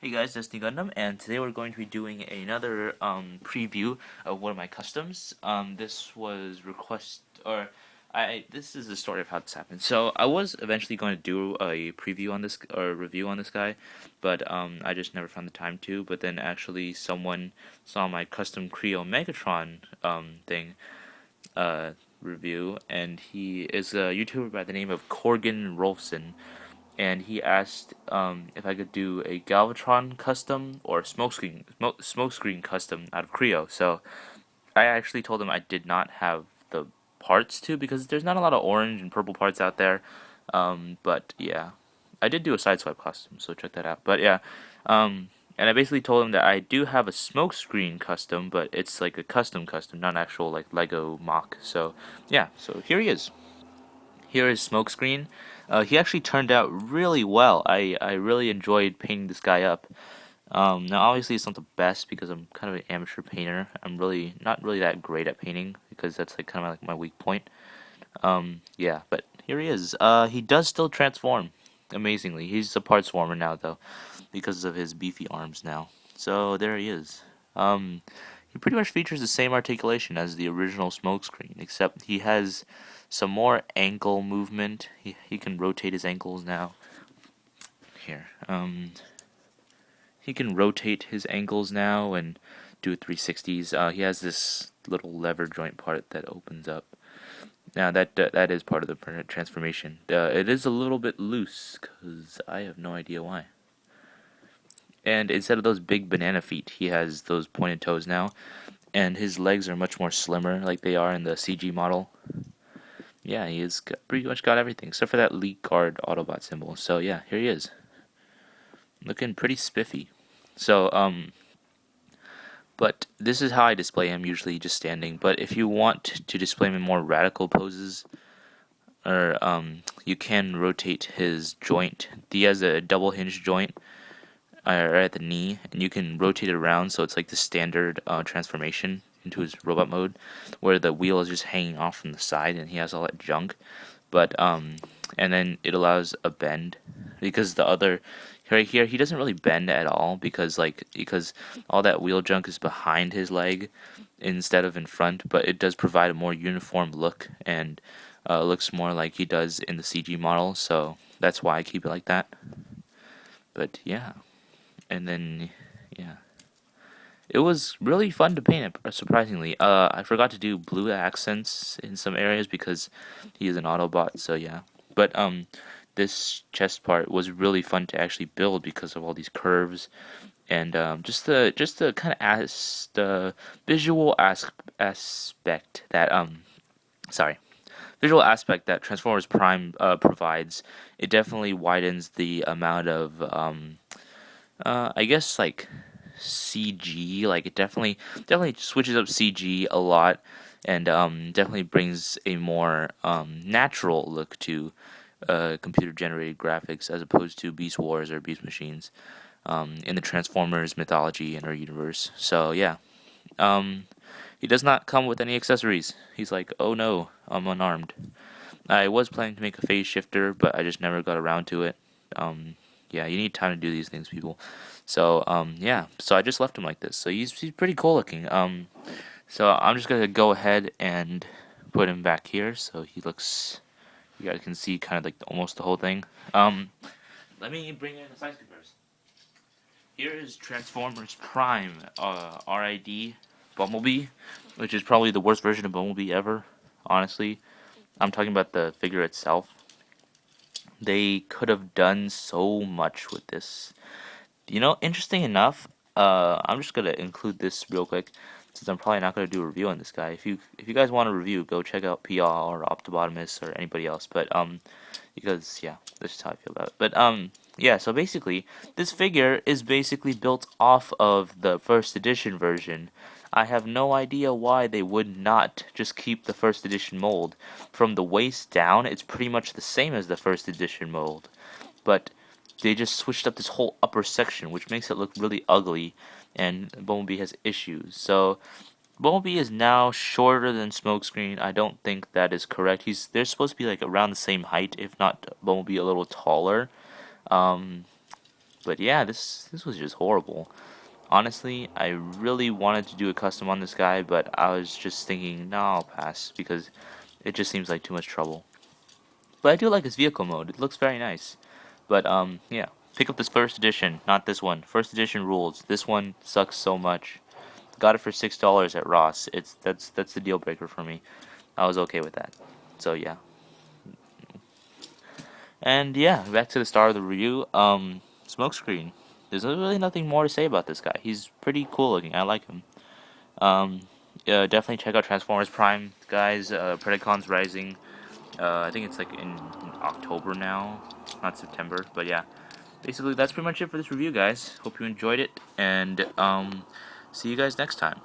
Hey guys, Destiny Gundam, and today we're going to be doing another preview of one of my customs. This was this is the story of how this happened. So I was eventually going to do a preview on this or review on this guy, but I just never found the time to. But then actually someone saw my custom Creo Megatron thing review, and he is a YouTuber by the name of Corgan Rolfson, and he asked if I could do a Galvatron custom or smokescreen custom out of Creo. So I actually told him I did not have the parts to, because there's not a lot of orange and purple parts out there. But yeah, I did do a sideswipe custom, so check that out. But yeah, and I basically told him that I do have a smokescreen custom, but it's like a custom, not an actual like Lego mock. So yeah, so here he is. Here is smokescreen. He actually turned out really well. I really enjoyed painting this guy up. Now obviously it's not the best because I'm kind of an amateur painter. I'm really not really that great at painting because that's like kind of like my weak point. Yeah, but here he is. He does still transform amazingly. He's a parts warmer now though, because of his beefy arms now. So there he is. He pretty much features the same articulation as the original smokescreen, except he has some more ankle movement. He can rotate his ankles now. Here, he can rotate his ankles now and do 360s. He has this little lever joint part that opens up. Now that is part of the transformation. It is a little bit loose because I have no idea why. And instead of those big banana feet, he has those pointed toes now, and his legs are much more slimmer, like they are in the CG model. Yeah, pretty much got everything except for that Leak Guard Autobot symbol. So yeah, here he is, looking pretty spiffy. So but this is how I display him, usually just standing. But if you want to display him in more radical poses, or you can rotate his joint. He has a double hinge joint right at the knee, and you can rotate it around so it's like the standard transformation into his robot mode, where the wheel is just hanging off from the side and he has all that junk. But and then it allows a bend, because the other right here he doesn't really bend at all, because all that wheel junk is behind his leg instead of in front. But it does provide a more uniform look, and looks more like he does in the CG model. So that's why I keep it like that. But yeah, and then yeah, it was really fun to paint it, surprisingly. I forgot to do blue accents in some areas because he is an Autobot, so yeah. But this chest part was really fun to actually build because of all these curves, and just the kind of the visual aspect that sorry, visual aspect that Transformers Prime provides. It definitely widens the amount of I guess like CG. Like it definitely switches up CG a lot, and definitely brings a more natural look to computer generated graphics, as opposed to Beast Wars or Beast Machines in the Transformers mythology and our universe. So yeah, um, he does not come with any accessories. He's like, oh no, I'm unarmed. I was planning to make a phase shifter, but I just never got around to it. Yeah, you need time to do these things, people. So yeah, so I just left him like this. So he's pretty cool looking. So I'm just gonna go ahead and put him back here, so he looks. You guys can see kind of like almost the whole thing. Let me bring in the size comparison. Here is Transformers Prime, RID Bumblebee, which is probably the worst version of Bumblebee ever. Honestly, I'm talking about the figure itself. They could have done so much with this. You know, interesting enough, I'm just gonna include this real quick, since I'm probably not gonna do a review on this guy. If you guys want a review, go check out PR or Optibotimus or anybody else. But because yeah, that's just how I feel about it. But yeah. So basically, this figure is basically built off of the first edition version. I have no idea why they would not just keep the first edition mold. From the waist down, it's pretty much the same as the first edition mold, but they just switched up this whole upper section, which makes it look really ugly, and Bumblebee has issues. So Bumblebee is now shorter than Smokescreen. I don't think that is correct. They're supposed to be like around the same height, if not Bumblebee a little taller. Um, But yeah, this was just horrible. Honestly, I really wanted to do a custom on this guy, but I was just thinking, no, I'll pass because it just seems like too much trouble. But I do like his vehicle mode. It looks very nice. But yeah, pick up this first edition, not this one. First edition rules. This one sucks so much. Got it for $6 at Ross. That's the deal breaker for me. I was okay with that. So yeah. And yeah, back to the start of the review. Smokescreen. There's really nothing more to say about this guy. He's pretty cool looking. I like him. Um, definitely check out Transformers Prime, guys. Predacons Rising. I think it's like in October now, not September. But yeah, basically that's pretty much it for this review, guys. Hope you enjoyed it, and see you guys next time.